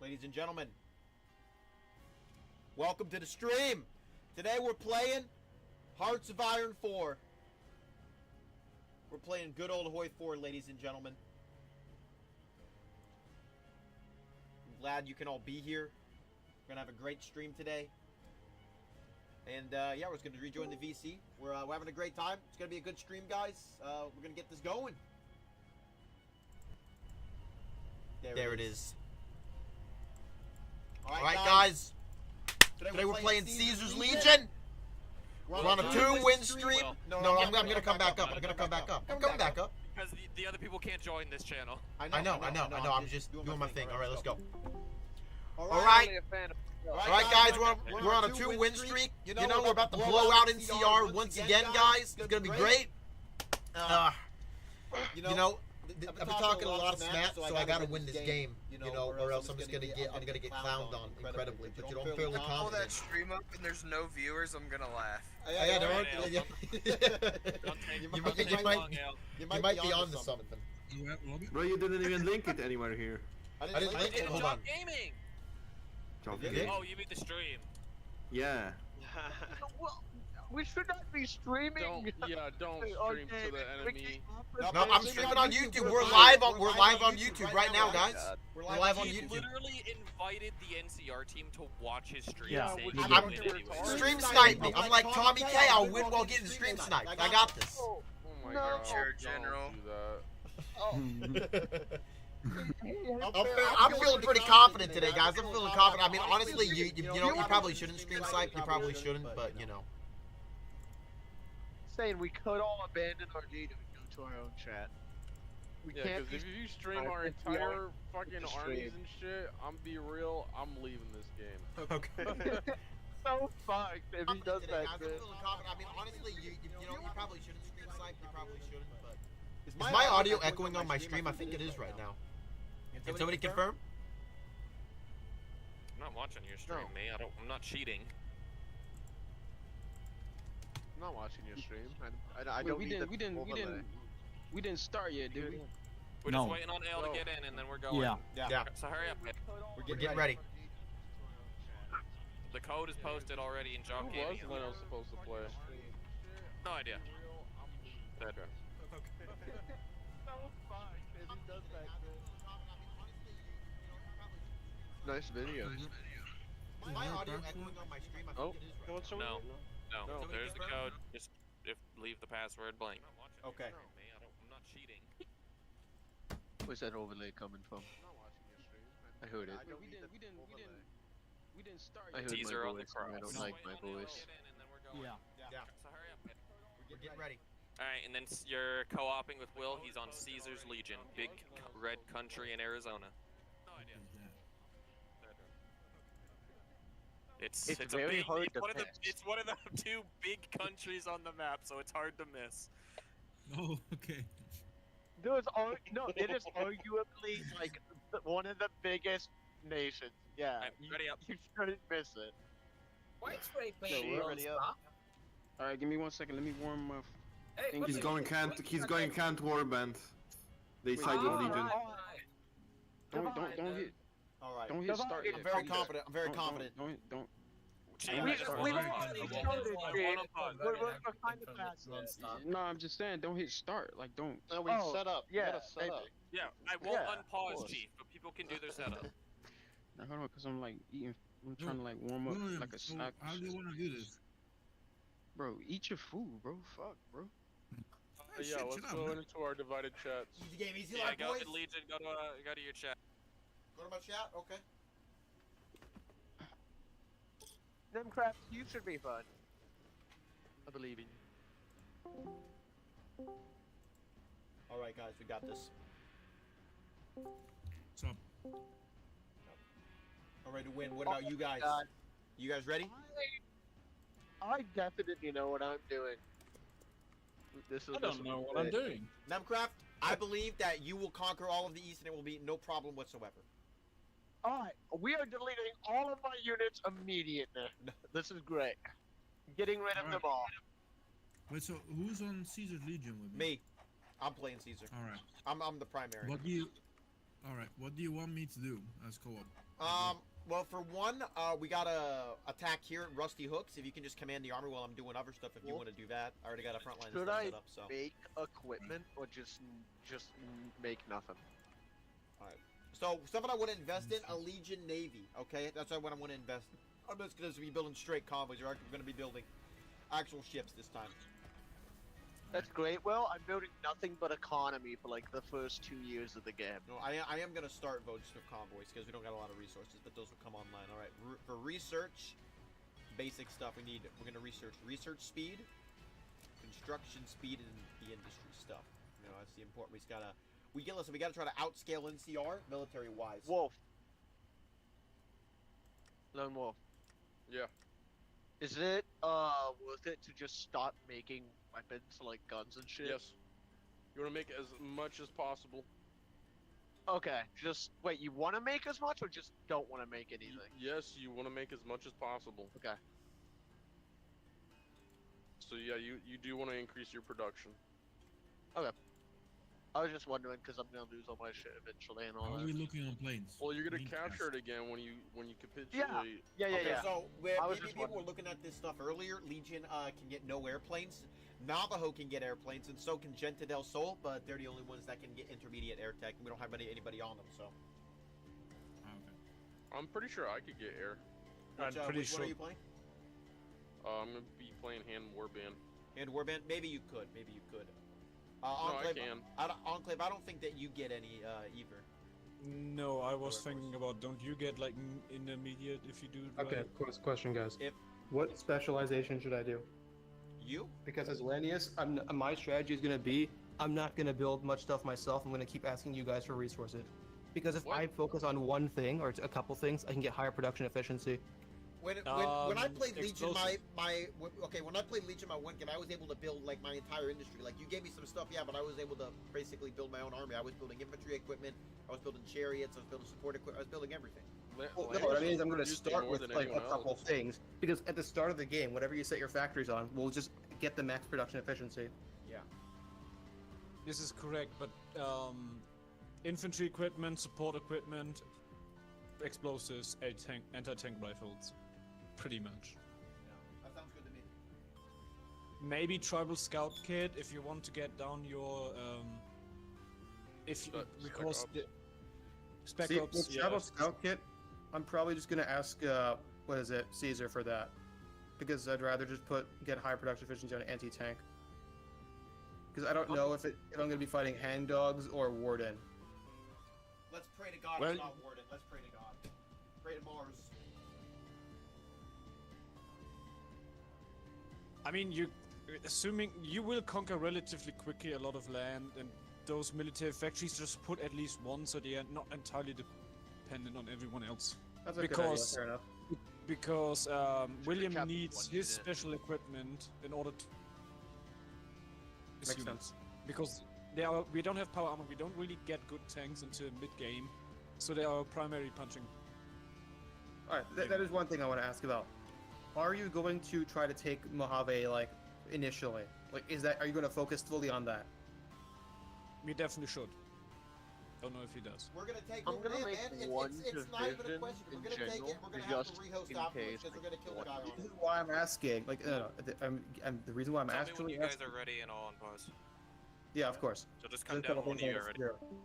Ladies and gentlemen, welcome to the stream. Today we're playing Hearts of Iron 4. We're playing good old HOI4, ladies and gentlemen. I'm glad you can all be here. We're gonna have a great stream today. And yeah, we're just gonna rejoin the VC. We're having a great time. It's gonna be a good stream, guys. We're gonna get this going. There it is. Alright, guys. Today we're playing Caesar's Legion. We're on a 2-win streak. No, I'm gonna come back up. I'm coming back up. Because the other people can't join this channel. I know. I'm just doing my thing. Alright, let's go. Alright, guys, we're on a 2-win streak. You know, we're about to blow out NCR once again, guys. It's gonna be great. You know, I've been talking a lot of snaps, so I gotta win this game. You know, or else I'm gonna get clowned on incredibly. But you know, I'm fairly confident. Pull that stream up and there's no viewers, I'm gonna laugh. Yeah, there are. You might be on to something. Bro, you didn't even link it anywhere here. I didn't link it. Hold on. Gaming. Oh, you mean the stream? Yeah. We should not be streaming. Don't stream to the enemy. No, I'm streaming on YouTube. We're live on YouTube right now, guys. We're live on He YouTube. literally invited the NCR team to watch his stream. Yeah, saying we he I'm would win anyway. stream snipe me. I'm like Tommy K. I'll win while getting stream sniped. I got this. Oh my No. god. Chair Don't General. do that. I'm feeling pretty confident today, guys. I'm feeling confident. I mean, honestly, you know, you probably shouldn't stream snipe. You probably shouldn't, but you know. Saying we could all abandon our lead and go to our own chat. We Yeah, can't because be if you stream our entire fucking armies and shit, I'm be real, I'm leaving this game. Okay. so fucked if he does that. I'm feeling confident. I mean, honestly, you know, you probably shouldn't stream snipe. You probably shouldn't, but. Is my audio echoing on my stream? I think it is right now. Can somebody confirm? I'm not watching your stream, me. I'm not cheating. I'm not watching your stream. I don't. We didn't start yet, did we? We're just waiting on Ale to get in, and then we're going. Yeah. So hurry up. We're getting ready. The code is posted already in Job Who was Gaming. Leno supposed to play? No idea. Dead. Nice video. Is my audio echoing on my stream? I think it is right now. No. There's the code. Just leave the password blank. Okay. I'm not cheating. Where's that overlay coming from? I heard it. We didn't start I yet. heard Teaser my on the voice. and I cross. don't like my voice. Yeah. So hurry up. We're getting ready. Alright, and then you're co-oping with Will. He's on Caesar's Legion. Big red country in Arizona. No idea. It's very hard to one of the miss. it's one of the 2 big countries on the map, so it's hard to miss. Oh, okay. It is arguably like one of the biggest nations. Yeah, Alright, ready up. You shouldn't miss it. Why is Ray No, playing we're already up. All right, give me 1 second. Let me warm my. Hey, He's He's going Kant Warband. They side with Legion. Don't hit. All right. Don't hit start yet. I'm very confident. I'm very confident. Don't. Chief, We I just don't wanna need pause. to I start it, wanna Jake. pause. We're kind of fast. No, I'm just saying, don't hit start. Like, don't. No, we set up. Yeah, set up. Yeah, I won't Yeah, unpause, of course. Chief, but people can do their setup. Now, hold on, cause I'm like eating. I'm trying to like warm up No, like a so snack. how do you want to do this? Bro, eat your food, bro. Fuck, bro. Yeah, let's go into our divided chats. Easy game, easy Yeah, life, go boys. to Legion, go to your chat. Go to my chat. Okay. Them craps, you should be fun. I believe in you. All right, guys, we got this. What's up? All ready to win. What about you guys? God. You guys ready? I definitely know what I'm doing. I don't know what I'm doing. Nemcraft, I believe that you will conquer all of the East and it will be no problem whatsoever. Alright, we are deleting all of my units immediately. This is great. Getting rid of them all. Wait, so who's on Caesar's Legion with me? Me. I'm playing Caesar. All right. I'm the primary. What do you? All right. What do you want me to do as co-op? Well, for one, we gotta attack here at Rusty Hooks. If you can just command the army while I'm doing other stuff, if you want to do that. I already got a front line Should stuff I set up, so. make equipment or just make nothing? So, something I want to invest in, a Legion Navy, okay? That's what I want to invest in. I'm just going to be building straight convoys. We're going to be building actual ships this time. That's great. Well, I'm building nothing but economy for like the first 2 years of the game. No, I am going to start votes with convoys because we don't got a lot of resources, but those will come online. All right, for research, basic stuff we're going to research speed, construction speed, and the industry stuff. You know, that's the important. We got to try to outscale NCR military-wise. Wolf. Lone Wolf. Yeah. Is it worth it to just stop making weapons like guns and shit? Yes. You want to make as much as possible. Okay, just wait, you want to make as much or just don't want to make anything? Yes, you want to make as much as possible. Okay. So yeah, you do want to increase your production. Okay. I was just wondering because I'm gonna lose all my shit eventually and all How are that. we looking on planes? Well, you're gonna Planes capture it cast. again when you capitulate. Yeah, Okay, so I was just people were wondering. looking at this stuff earlier. Legion can get no airplanes. Navajo can get airplanes, and so can Gente del Sol, but they're the only ones that can get intermediate air tech, and we don't have anybody on them. So, Ah, okay. I'm pretty sure I could get air. which one are you playing? I'm gonna be playing hand warband. And Warband? Maybe you could. No, Enclave, I can. Enclave, I don't think that you get any either. No, I was Or thinking about, don't you get like intermediate if you do it Okay, right? question, guys. If- What specialization should I do? You? Because as Lanius, my strategy is going to be, I'm not going to build much stuff myself. I'm going to keep asking you guys for resources. Because if What? I focus on one thing or a couple things, I can get higher production efficiency. When I played Legion, explosive. when I played Legion, my one game, I was able to build like my entire industry. Like you gave me some stuff, yeah, but I was able to basically build my own army. I was building infantry equipment, I was building chariots, I was building support equipment, I was building everything. Well, no, what I mean is I'm going to Used it start more with than like a anyone couple else. things. Because at the start of the game, whatever you set your factories on, will just get the max production efficiency. Yeah. This is correct, but infantry equipment, support equipment, explosives, anti-tank rifles, pretty much. Yeah, that sounds good to me. Maybe tribal scout kit if you want to get down your if you, because Spec the spec See, ops, with yeah. Travel Scout Kit, I'm probably just going to ask, Caesar for that. Because I'd rather just get high production efficiency on anti-tank. Because I don't know if I'm going to be fighting Hang Dogs or Warden. Let's pray to God Well- it's not Warden. Let's pray to God. Pray to Mars. I mean, assuming you will conquer relatively quickly a lot of land, and those military factories just put at least one, so they are not entirely dependent on everyone else. That's a good Because- idea, fair enough. Because William captain needs one his unit. special equipment in order to. Makes units. Because we don't have power armor, we don't really get good tanks until mid-game, so they are primary punching. Alright, that is one thing I want to ask about. Are you going to try to take Mojave, like, initially? Like, are you going to focus fully on that? We definitely should. Don't know if he does. We're gonna take I'm over gonna it, make man. one It's not even a division question. We're in gonna take it. general, We're gonna have to just rehost in afterwards case, because we're gonna kill the guy on This it. is why I'm asking. Like, the reason why I'm Tell me when actually you guys asking. are ready and all on pause. Yeah, of course. So just There's come a down couple when things I you're want ready. to do.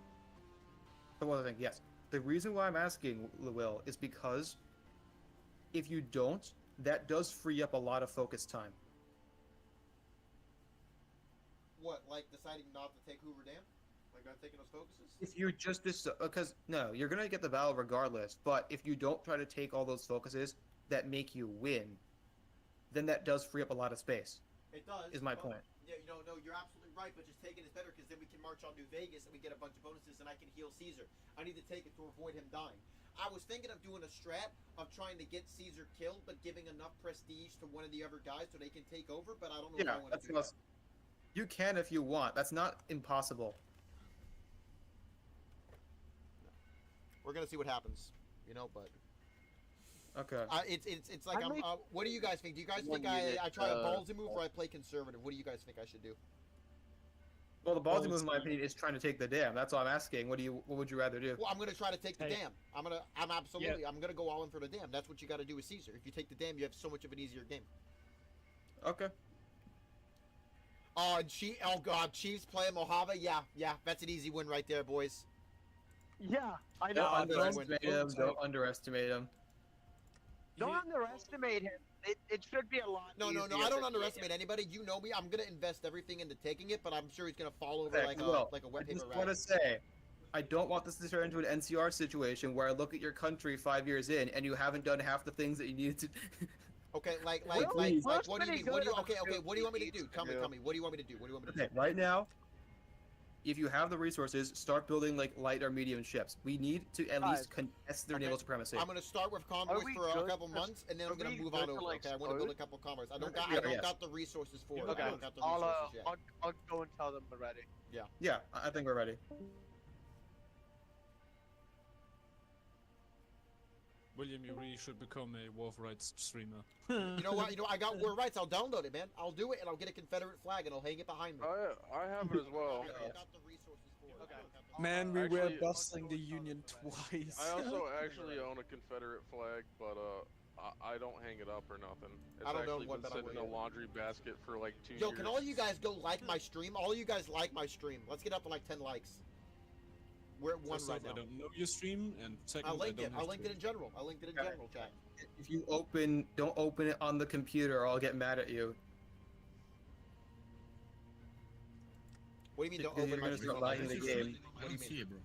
But one other thing, yes. The reason why I'm asking, Will, is because if you don't, that does free up a lot of focus time. What, like deciding not to take Hoover Dam? Like not taking those focuses? If you just because no, you're gonna get the battle regardless. But if you don't try to take all those focuses that make you win, then that does free up a lot of space. It does. Is my but- point. Yeah, no, you're absolutely right. But just taking is better because then we can march on New Vegas and we get a bunch of bonuses, and I can heal Caesar. I need to take it to avoid him dying. I was thinking of doing a strat of trying to get Caesar killed, but giving enough prestige to one of the other guys so they can take over. But I don't know if Yeah, I want that's to do what I that. was- you can if you want. That's not impossible. We're gonna see what happens, you know. But Okay. it's like I make what do you guys think? Do you guys one think I unit, try a ballsy move or I play conservative? What do you guys think I should do? Well, the ballsy move, in Also- my opinion, is trying to take the dam. That's all I'm asking. What would you rather do? Well, I'm gonna try to take the Hey. dam. I'm gonna go all in for the dam. That's what you got to do with Caesar. If you take the dam, you have so much of an easier game. Okay. Oh, oh God, Chiefs playing Mojave. Yeah, that's an easy win right there, boys. Yeah, I Don't know. underestimate him. Don't underestimate him. Don't underestimate him. It should be a lot. No, easier I don't than underestimate anybody. You know me. I'm gonna invest everything into taking it, but I'm sure he's gonna fall over Okay, like well, a wet I paper just rag. want to say, I don't want this to turn into an NCR situation where I look at your country 5 years in and you haven't done half the things that you needed to. Okay, like, Well, what do you Will's mean? pretty What do you? good Okay, at what do you want me to do? doing Tell me. yeah. What do you want me to do? What do you want me to do? Okay, right now, if you have the resources, start building like light or medium ships. We need to at least contest their Okay. naval supremacy. I'm gonna start with convoys we for a good couple for- months, and then are I'm gonna we move good on to, over. like, Okay, I want to build a explode? couple convoys. I Yeah, don't yes. got the resources for it. Okay, I don't got the I'll, resources yet. I'll go and tell them already. Yeah, I think we're ready. William, you really should become a War of Rights streamer. You know what? I got war rights. I'll download it, man. I'll do it, and I'll get a Confederate flag, and I'll hang it behind me. I have it as well. I don't got the resources for it. Okay. Man, we were Actually- bustling the Union twice. I also actually own a Confederate flag, but I don't hang it up or nothing. It's I don't own actually one, been but I sitting in a will. laundry basket for like 2 Yo, years. can all you guys go like my stream? All you guys like my stream. Let's get up to like 10 likes. We're at one First right off, now. I don't know your stream, and second, I'll link I it. don't I'll have link it in general. I'll link it in Okay. general, chat. If you don't open it on the computer, or I'll get mad at you. What do you mean don't Because open you're my gonna stream? start on my lagging the computer? game. What do you mean? See it, bro.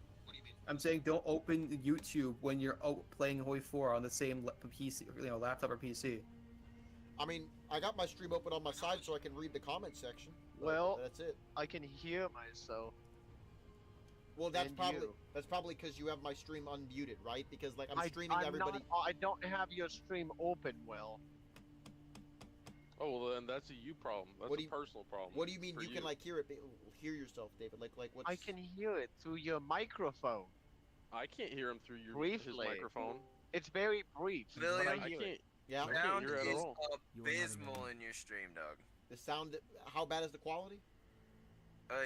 I'm saying don't open YouTube when you're playing HOI4 on the same PC, laptop or PC. I mean, I got my stream open on my side so I can read the comment section. but Well- that's it. I can hear myself. Well, that's and probably you. because you have my stream unmuted, right? Because like I'm streaming I'm everybody. Not, I don't have your stream open well. Oh, well, then that's a you problem. That's What do a you- personal problem. What do you mean for you can like hear it? Hear yourself, David? Like what's? I can hear it through your microphone. I can't hear him through his Briefly. microphone. It's very brief, but I William, I hear can't. it. Yeah. I can't Sound hear it at is all. You are not abysmal anymore. in your stream, dog. The sound. How bad is the quality?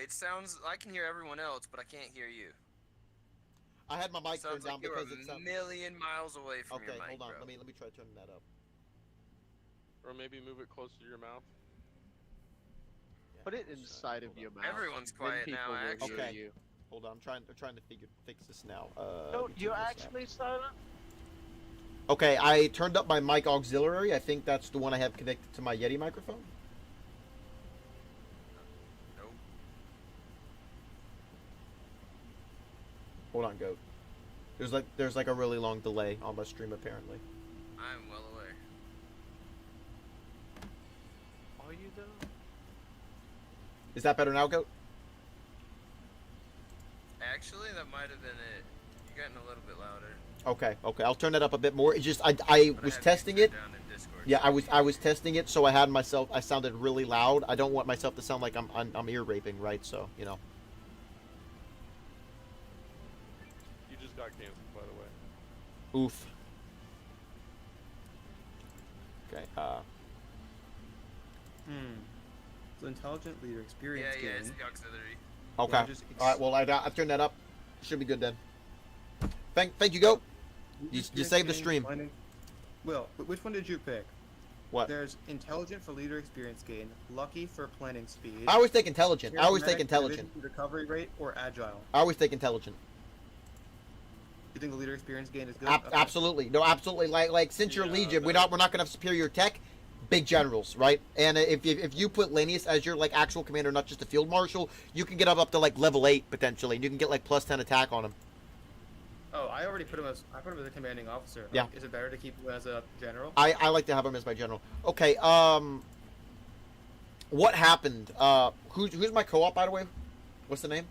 It sounds. I can hear everyone else, but I can't hear you. I had my mic turned Sounds down like you're because a it sounds. million miles away from Okay, your mic, hold on. bro. Let me try turning that up. Or maybe move it closer to your mouth. Yeah, Put it let's try- inside of hold your on. mouth. Everyone's then quiet people now, will hear actually. Okay. you. Hold on. I'm trying to fix this now. No, let me you're turn this up. actually silent. Okay, I turned up my mic auxiliary. I think that's the one I have connected to my Yeti microphone. Nope. Hold on, goat. There's like a really long delay on my stream apparently. I'm well aware. Are you though? Is that better now, goat? Actually, that might have been it. You're getting a little bit louder. Okay. I'll turn that up a bit more. It's just I But I was have testing you it. down in Discord, Yeah, so I was testing it, so I sounded really loud. I don't want myself to sound like I'm ear raping, right? So you know. You just got canceled, by the way. Oof. Okay. So intelligent leader, Yeah, experience yeah, it's gain. the auxiliary. Okay. Yeah, just All right. Well, I've turned that up. Should be good then. Thank you, goat. You Experience saved the gain, stream. planning- Will, which one did you pick? What? There's intelligent for leader experience gain, lucky for planning speed. I always take intelligent. I always take charismatic for intelligent. division recovery rate, or agile. I always take intelligent. You think the leader experience gain is good? Okay. Absolutely. No, absolutely. Like since you're Yeah, Legion, we're that- not gonna have superior tech. Big generals, right? And if you put Lanius as your like actual commander, not just a field marshal, you can get up to like level 8 potentially, and you can get like +10 attack on him. Oh, I already put him as a commanding officer. Yeah. Is it better to keep him as a general? I like to have him as my general. Okay. What happened? Who's my co-op by the way? What's the name?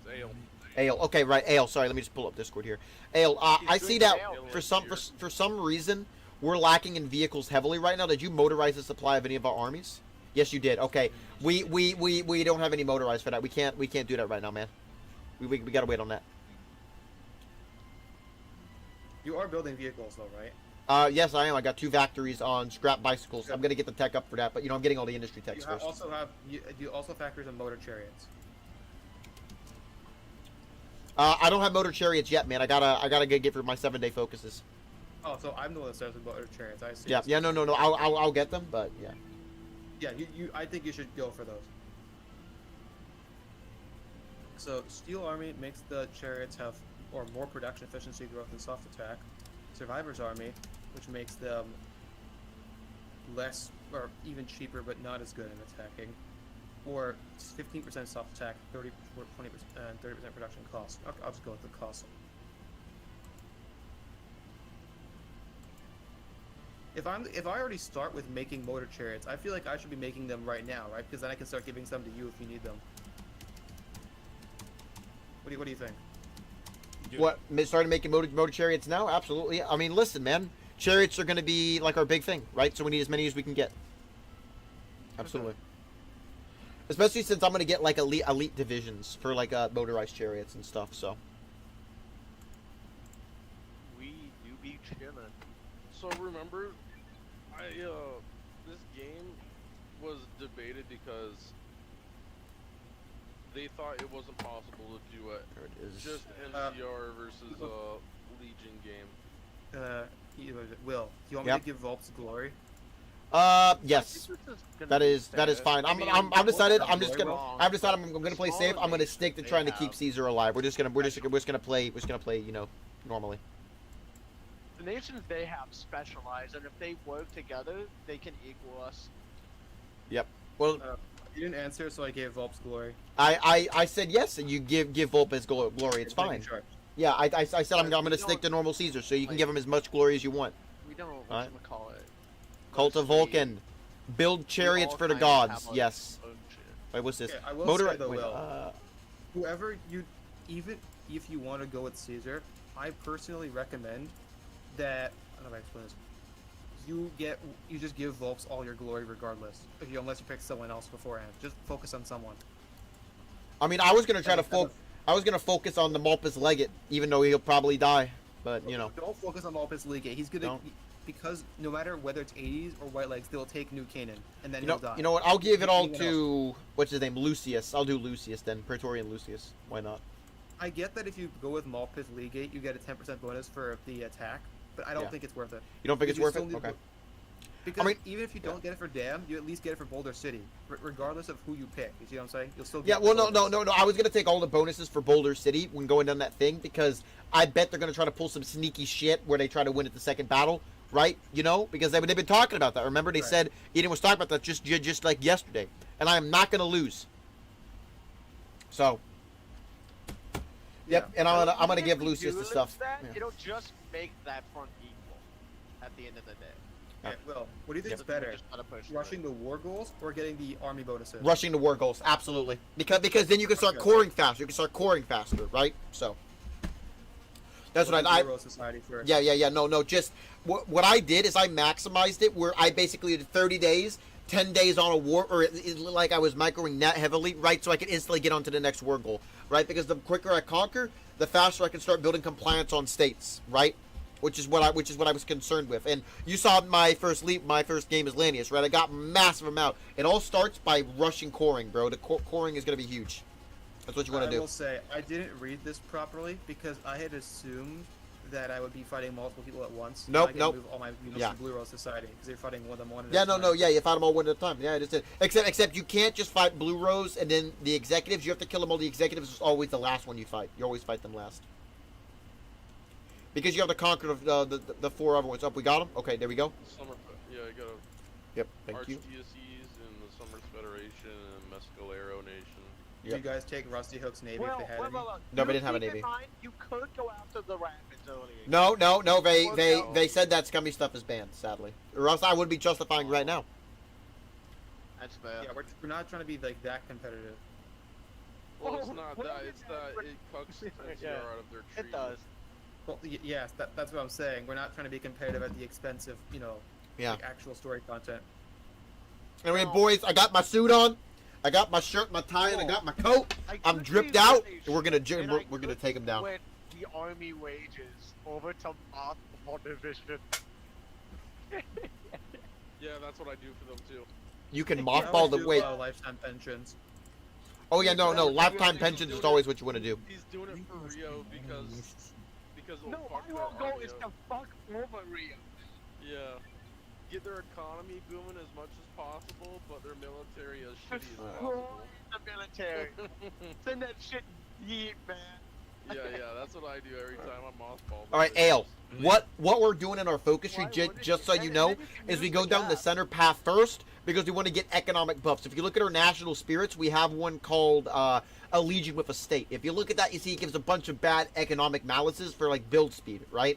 It's ale. Ale. Okay, right. Ale. Sorry, let me just pull up Discord here. Ale. I see that ale. for some reason we're lacking in vehicles heavily right now. Did you motorize the supply of any of our armies? Yes, you did. Okay. We don't have any motorized for that. We can't do that right now, man. We gotta wait on that. You are building vehicles though, right? Yes, I am. I got 2 factories on scrap bicycles. I'm gonna get the tech up for that, but you know I'm getting all the industry techs first. Do you also factories on motor chariots? I don't have motor chariots yet, man. I gotta get for my 7-day focuses. Oh, so I'm the one that starts with motor chariots. I see. Yeah, no. I'll get them, but yeah. Yeah, I think you should go for those. So Steel Army makes the chariots have more production efficiency growth and soft attack. Survivor's Army, which makes them less or even cheaper but not as good in attacking. Or 15% soft attack, 30% or 20% 30% production cost. I'll just go with the cost. If I already start with making motor chariots, I feel like I should be making them right now, right? Because then I can start giving some to you if you need them. What do you think? What? Starting making motor chariots now? Absolutely. I mean, listen, man. Chariots are going to be like our big thing, right? So we need as many as we can get. Absolutely. Okay. Especially since I'm going to get like elite divisions for like motorized chariots and stuff. So. We do be chillin'. So remember, this game was debated because they thought it wasn't possible to do it. There it is. Just MCR versus Legion game. Will, do you want me to give Volps glory? Yes. That is fine. I'm decided. I'm gonna play safe. I'm gonna stick to trying to keep Caesar alive. We're just gonna play. You know, normally. The nations they have specialize, and if they work together, they can equal us. Yep. Well, you didn't answer, so I gave Volps glory. I said yes, and you give Volp his glory. It's fine. Yeah, I said I'm gonna stick to normal Caesar, so you can give him as much glory as you want. We don't call it. Cult of Vulcan. Build chariots for the gods. Yes. Wait, what's this? Okay, I will say though, Will, whoever even if you want to go with Caesar, I personally recommend that. I don't know how to explain this. You just give Volps all your glory regardless. Unless you pick someone else beforehand, just focus on someone. I mean, I was gonna try to focus on the Malpus Legate, even though he'll probably die. But you know. Don't focus on Malpus Legate. He's gonna. Because no matter whether it's 80s or White Legs, they'll take New Canaan, and then he'll die. You know what? I'll give it all to what's his name, Lucius. I'll do Lucius then, Praetorian Lucius. Why not? I get that if you go with Malpus Legate, you get a 10% bonus for the attack, but I don't think it's worth it. You don't think it's worth it? Okay. Because even if you don't get it for Dam, you at least get it for Boulder City, regardless of who you pick. You see what I'm saying? You'll still get no. I was gonna take all the bonuses for Boulder City when going down that thing because I bet they're gonna try to pull some sneaky shit where they try to win at the second battle. Right, you know, because they've been talking about that. Remember, they said Eden was talking about that just like yesterday, and I am not going to lose. So, and I'm gonna give Lucius the stuff. It'll just make that front equal at the end of the day. Okay, Will, what do you think is better, rushing the war goals or getting the army bonuses? Rushing the war goals, absolutely, because then you can start coring faster. You can start coring faster, right? So. That's what I. Yeah. No. Just what I did is I maximized it where I basically did 30 days, 10 days on a war, or like I was microing that heavily, right? So I could instantly get onto the next war goal, right? Because the quicker I conquer, the faster I can start building compliance on states, right? Which is what I was concerned with. And you saw my first game as Lanius, right? I got massive amount. It all starts by rushing coring, bro. The coring is gonna be huge. That's what you want to do. I will say, I didn't read this properly because I had assumed that I would be fighting multiple people at once. Nope. Move all my units to Blue Rose Society because they're fighting one of them one at a time. You fight them all one at a time. Yeah, I just did. Except you can't just fight Blue Rose and then the executives. You have to kill them all. The executives is always the last one you fight. You always fight them last. Because you have to conquer the 4 other ones. Up, we got them? Okay, there we go. I got a Yep, thank you. Archdiocese in the Summers Federation and Mescalero Nation. Did you guys take Rusty Hook's navy if they had any? No, they didn't have a navy. You could go after the rapids earlier. No. They said that scummy stuff is banned, sadly. Or else I would be justifying right now. That's fair. Yeah, we're not trying to be like that competitive. Well, it's not that. It's that it cucks NCR out of their tree. It does. Well, yes, that's what I'm saying. We're not trying to be competitive at the expense of, like actual story content. Anyway, boys, I got my suit on. I got my shirt, my tie, and I got my coat. I'm dripped out, and we're gonna take them down. The army wages over to Moth division. Yeah, that's what I do for them too. You can I mothball always the do, wait. lifetime pensions. Oh yeah, no, He's lifetime doing pensions is it- always what you want to do. He's doing it for Rio because it'll No, fuck my their whole goal is REO. to fuck over Rio. Yeah. Get their economy booming as much as possible, but their military as shitty as Destroy possible. the military. Send that shit deep, man. Yeah, that's what I do every time I'm mothball. All right, Ale. What we're doing in our focus tree, Why wouldn't just so you? you And know, then you can is we use go the down the gap. center path first because we want to get economic buffs. If you look at our national spirits, we have one called a legion with a state. If you look at that, you see it gives a bunch of bad economic malices for like build speed, right?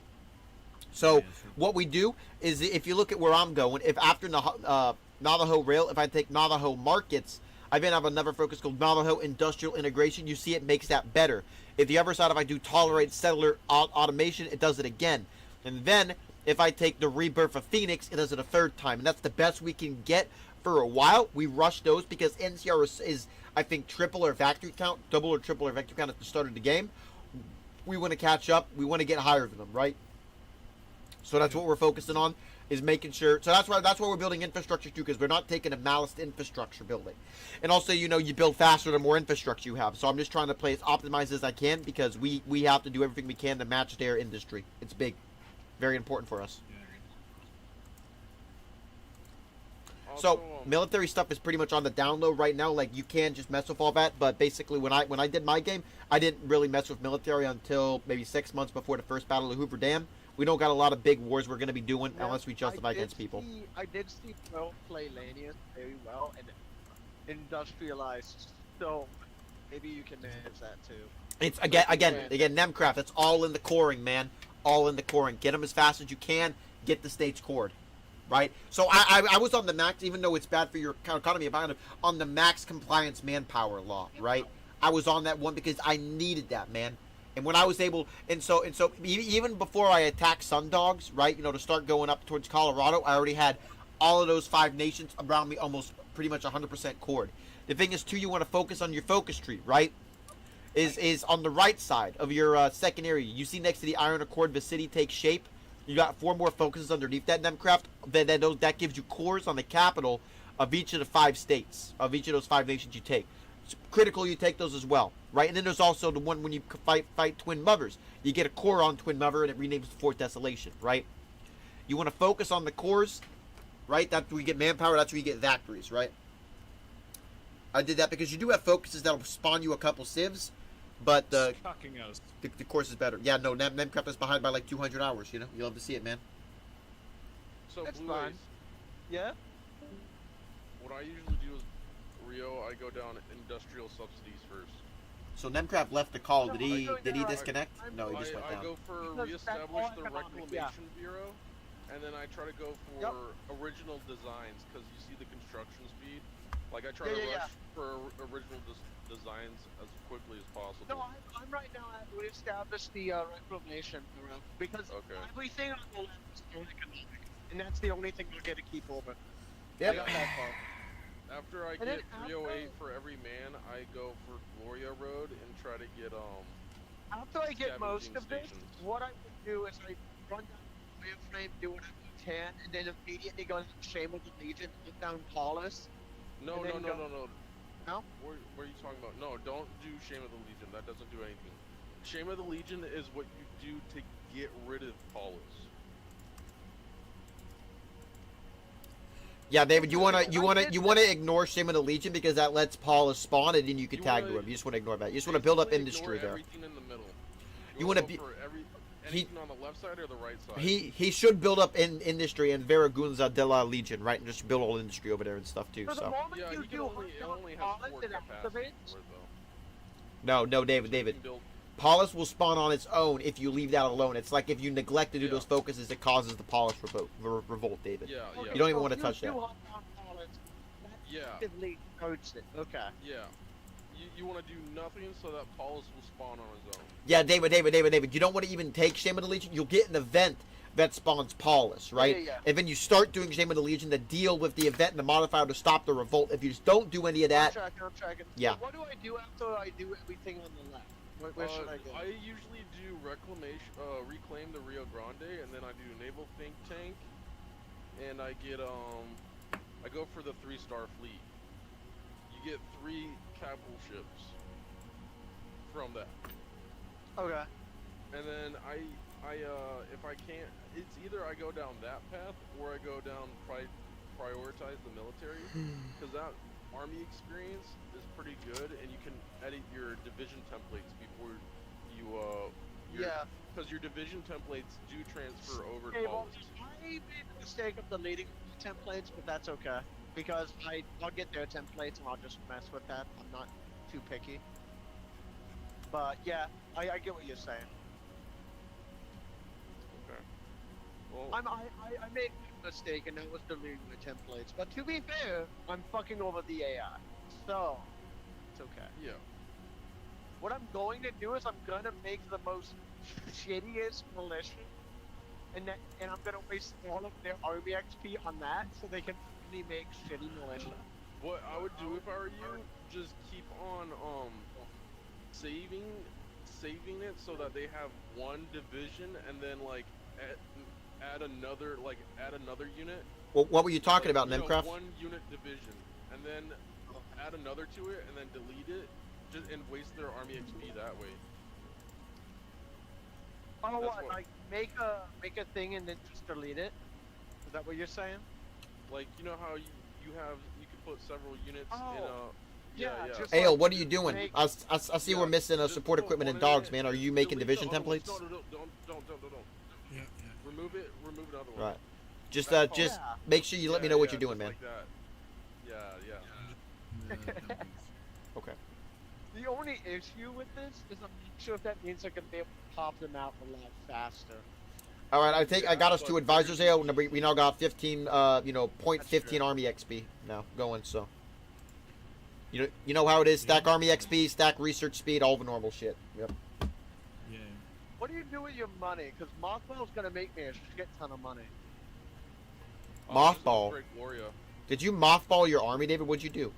So what we do is, if you look at where I'm going, if after Navajo Rail, if I take Navajo Markets, I then have another focus called Navajo Industrial Integration. You see it makes that better. If the other side, if I do Tolerate Settler Automation, it does it again. And then if I take the Rebirth of Phoenix, it does it a third time. And that's the best we can get for a while. We rush those because NCR is I think, triple our factory count, double or triple our factory count at the start of the game. We want to catch up. We want to get higher than them, right? So that's what we're focusing on, is making sure. So that's why we're building infrastructure too, because we're not taking a malice infrastructure building. And also, you know, you build faster the more infrastructure you have. So I'm just trying to play as optimized as I can, because we have to do everything we can to match their industry. It's big, very important for us. So military stuff is pretty much on the down low right now. Like, you can just mess with all that, but basically when I did my game, I didn't really mess with military until maybe 6 months before the first Battle of Hoover Dam. We don't got a lot of big wars we're going to be doing unless we justify against people. I did see Pro play Lanius very well and industrialized, so maybe you can manage that too. It's again Nemcraft. It's all in the coring, man. All in the coring. Get them as fast as you can. Get the states cored. Right? So I was on the max, even though it's bad for your economy, on the max compliance manpower law, right? I was on that one because I needed that, man. And when I was able, and so even before I attacked Sundogs, right, you know, to start going up towards Colorado, I already had all of those 5 nations around me almost pretty much 100% cored. The thing is, too, you want to focus on your focus tree, right? Is on the right side of your second area. You see next to the Iron Accord, the city takes shape. You got 4 more focuses underneath that Nemcraft. That gives you cores on the capital of each of the 5 states, of each of those 5 nations you take. It's critical you take those as well, right? And then there's also the one when you fight Twin Mothers. You get a core on Twin Mother and it renames to Fort Desolation, right? You want to focus on the cores, right? That's where you get manpower. That's where you get factories, right? I did that because you do have focuses that'll spawn you a couple civs, but the course is better. Yeah, no, Nemcraft is behind by like 200 hours, you know? You'll love to see it, man. So That's Blue fine. Ace, Yeah? what I usually do is Rio, I go down industrial subsidies first. So Nemcraft left the call. No, Did I he go did he down. disconnect? No, he just went I down. go for Because that's reestablish all the economic, Reclamation yeah. Bureau, and then I try to go for Yep. original designs, because you see the construction speed. Like, I try Yeah, to yeah, rush for original designs as quickly as possible. No, I'm right now at reestablish the reclamation bureau because Okay. everything on the left is economic, and that's the only thing we're gonna keep over. Yep. I got that far. After I And then get after- 308 for every man, I go for Gloria Road and try to get After I get most scavenging of this, stations. what I would do is I run down the wireframe, do whatever I can, and then immediately go into Shame of the Legion, put down Paulus. No. And then go- No? What are you talking about? No, don't do Shame of the Legion. That doesn't do anything. Shame of the Legion is what you do to get rid of Paulus. Yeah, David, you wanna ignore Shame of the Legion because that lets Paulus spawn and then you can You tag wanna- to him. You just want to ignore that. You just want to build up Basically industry ignore there. Everything in the middle. You wanna go be- for anything on the left side or the right side. He should build up in industry and Veragunza de la Legion, right? And just build all industry over there and stuff too. So the So moment Yeah, you he can do only, it hunt only has down 4 Paulus, it capacity activates. for it, though. no, So you David. can build- Paulus will spawn on its own if you leave that alone. It's like if you neglect to do Yeah. those focuses, it causes the Paulus revolt, David. Yeah, Okay, yeah. You don't even so want to touch you that. do hunt down Paulus, that Yeah. actively hurts it. Okay. Yeah. You want to do nothing so that Paulus will spawn on his own. Yeah, David. You don't want to even take Shame of the Legion. You'll get an event that spawns Paulus, right? Yeah. And then you start doing Shame of the Legion to deal with the event and the modifier to stop the revolt. If you just don't do any of that, I'm tracking. Yeah. So what do I do after I do everything on the left? Where should I go? I usually do reclaim the Rio Grande, and then I do naval think tank, and I get I go for the 3-star fleet. You get 3 capital ships from that. Okay. And then I if I can't, it's either I go down that path or I go down prioritize the military, because that army experience is pretty good, and you can edit your division templates before you because your division templates do transfer over to Okay, well, policies. I made the mistake of deleting the templates, but that's okay. Because I'll get their templates and I'll just mess with that. I'm not too picky. But yeah, I get what you're saying. Okay. Well, I made a mistake and that was deleting the templates. But to be fair, I'm fucking over the AI. So, it's okay. yeah. What I'm going to do is I'm gonna make the most shittiest militia, and I'm gonna waste all of their army XP on that, so they can only make shitty militia. What I would do if I were you, just keep on saving it so that they have one division, and then like add another unit. Well, what were you talking about, You know, Nemcraft? one unit division, and then add another to it, and then delete it, and waste their army XP that way. Oh, That's what? what- Like make a thing and then just delete it? Is that what you're saying? Like, you know how you can put several units in a. Oh, yeah, just Ale, like what are you doing? make- I see we're missing Just support put equipment one and in dogs, it, man. Are you making delete division the other ones. templates? No, don't. Yeah, Remove another one. Right. Just That's just Yeah. make sure you let me know what you're doing, just man. Like that. Yeah. yeah. Templates. Okay. The only issue with this is I'm not sure if that means I can be able to pop them out a lot faster. All right, I got us but two advisors, Ale. We now got 15, point That's 15 true. army XP now going. So. You know how it is. Stack army XP, stack research speed, all the normal shit. Yep. Yeah. What do you do with your money? Because Mothball's gonna make me a shit ton of money. Mothball. Great Gloria. Did you mothball your army, David? What'd you do?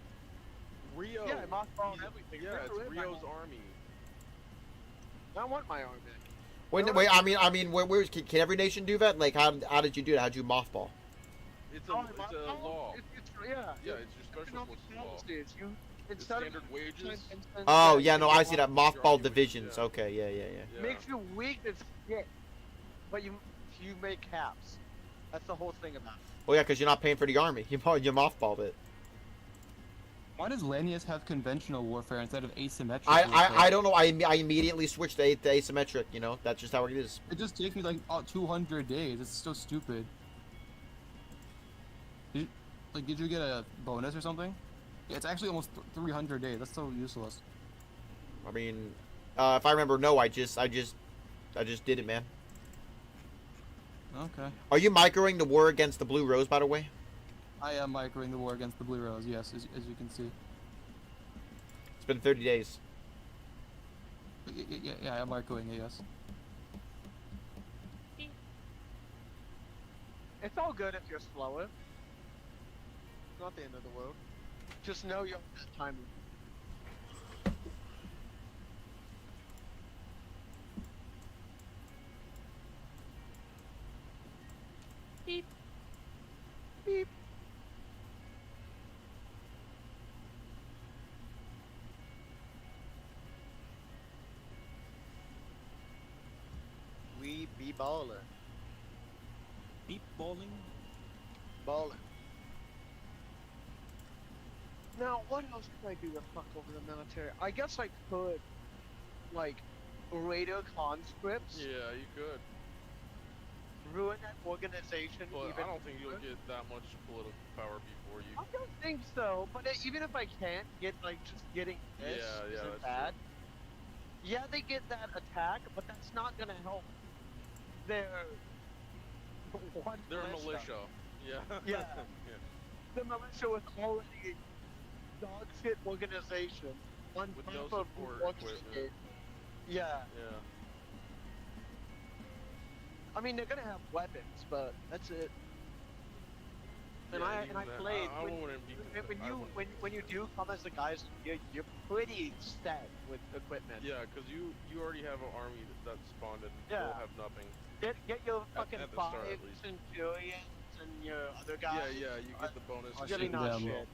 Rio. Yeah, Mothball and everything. Yeah, Rio it's is my Rio's army. army. I want my army. Wait, I mean, where's can every nation do that? Like, how did you do that? How'd you mothball? It's Oh, a law. Yeah, Yeah, it's your special economic forces law. policies. You It's instead of standard wages. Oh yeah, no, I see that Your mothball army divisions. yeah. Okay, yeah. Yeah. makes you weak as shit, but you make caps. That's the whole thing about it. Well, yeah, because you're not paying for the army. You mothballed it. Why does Lanius have conventional warfare instead of asymmetric I warfare? don't know. I immediately switched to asymmetric. You know, that's just how it is. It just takes me like 200 days. It's so stupid. Did you get a bonus or something? Yeah, it's actually almost 300 days. That's so useless. I mean, if I remember, no, I just did it, man. Okay. Are you microing the war against the Blue Rose, by the way? I am microing the war against the Blue Rose, yes, as you can see. It's been 30 days. Yeah, I'm microing it, yes. It's all good if you're slower. It's not the end of the world. Just know you're that time. Beep. Beep. We be baller. Beep balling. Baller. Now, what else could I do to fuck over the military? I guess I could, like, radio conscripts, Yeah, you could. ruin that organization. But even I don't think you'll further. get that much political power before you. I don't think so, but even if I can't get, like, just getting this Yeah, isn't that's bad. Yeah, they get that attack, but that's not gonna help their one They're a militia. Yeah. Yeah. The militia was already dog shit organization on With top no of support working equipment. it. Yeah. Yeah. I mean, they're gonna have weapons, but that's it. And Yeah, I even that- played I when, wouldn't be. I wouldn't- when you do come as a guys, you're pretty set with equipment. Yeah, because you already have an army that's spawned and Yeah. they'll have nothing. Get your fucking at the start, at five least. centurions and your other guy. Yeah, you get the bonus. It's really not Yeah, shit.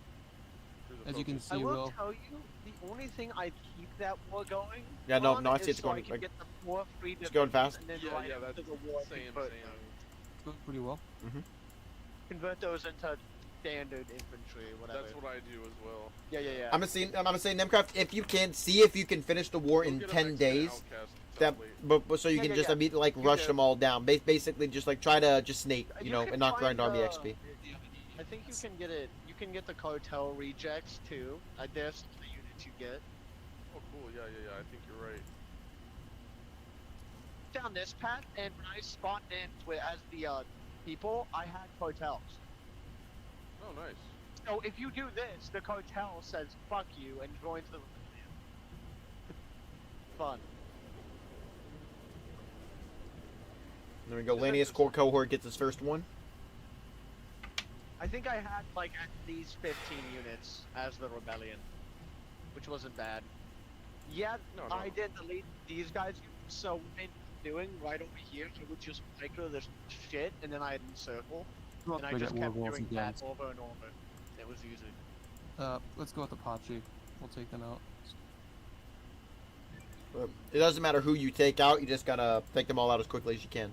Through the As you can focus. I see, will Will. tell you, the only thing I keep that war going. Yeah, no, on no, I see is it's so going, I can like, get the 4 free it's going divisions fast. And then Yeah, right yeah, after that's the war, same. Doing pretty well. convert those into standard infantry, whatever. That's what I do as well. Yeah. I'm gonna say, Nemcraft, if you can, see if you can finish the war Go in get 10 an days. outcast That, template. but so you Yeah, can yeah, just yeah. immediately like You rush do. them all down. Basically, just like try to just snake, you You know, can and not grind find, army XP. I think you can get it. You can get the cartel rejects too. There's the units you get. Oh, cool. Yeah. I think you're right. Down this path, and when I spawned in with as the people, I had cartels. Oh, nice. So if you do this, the cartel says "fuck you" and joins the rebellion. Fun. There we go. Lanius core cohort gets his first one. I think I had like at least 15 units as the rebellion, which wasn't bad. Yeah, No. I did delete these guys. So what I ended up doing right over here, I would just micro this shit, and then I'd encircle, We'll and I play just that war kept balls doing again. that over and over. It was easy. Let's go with Apache. We'll take them out. But it doesn't matter who you take out. You just gotta take them all out as quickly as you can.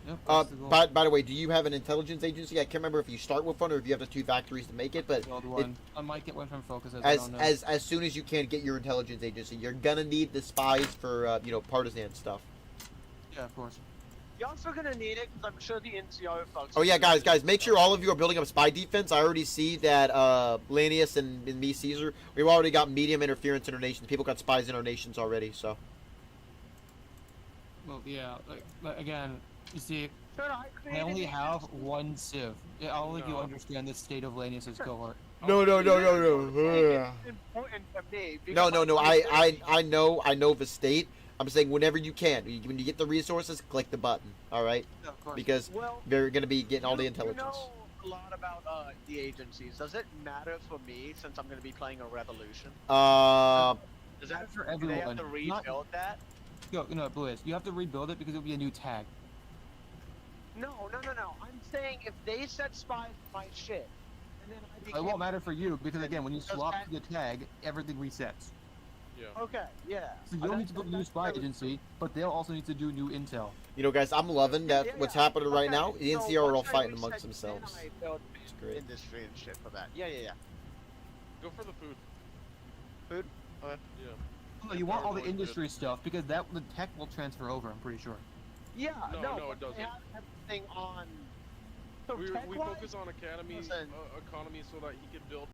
Yep, that's the goal. By the way, do you have an intelligence agency? I can't remember if you start with one or if you have the 2 factories to make it. But Build one. I might get one from Focus. I don't know. as soon as you can get your intelligence agency, you're gonna need the spies for you know, partisan stuff. Yeah, of course. You're also gonna need it because I'm sure the NCO folks. Oh yeah, guys, make sure all of you are building up spy defense. I already see that Lanius and me, Caesar, we've already got medium interference in our nations. People got spies in our nations already. So Well, yeah. Like again, you see, Sure, I created only the have agency. one civ. Yeah, I'll let you No. understand the state of Lanius's cohort. no. It's important to me. because No. I'm I know the state. I'm saying whenever you can, when you get the resources, click the button. All right, Yeah, of course. because Well, they're gonna be getting all the you intelligence. know a lot about the agencies. Does it matter for me since I'm gonna be playing a revolution? Does that For do they have everyone, to not- rebuild that? Yo, no, Blue, you have to rebuild it because it'll be a new tag. No. I'm saying if they set spies for my shit, and then I It became... won't matter for you because again, when you Does swap that- the tag, everything resets. Yeah. Okay, yeah. So you'll need to put a new spy agency, but they'll also need to do new intel. You know, guys, I'm loving that. What's happening right Okay, now? The so NCR are all once I fighting reset, amongst themselves. Then I build It's great. industry and shit for that. Yeah. Go for the food. Food? Yeah. No, you want all the Everyone's good. industry stuff because that the tech will transfer over. I'm pretty sure. Yeah, No, no, it but doesn't. They have everything on. So We tech-wise, focus on academy listen. economy so that he can build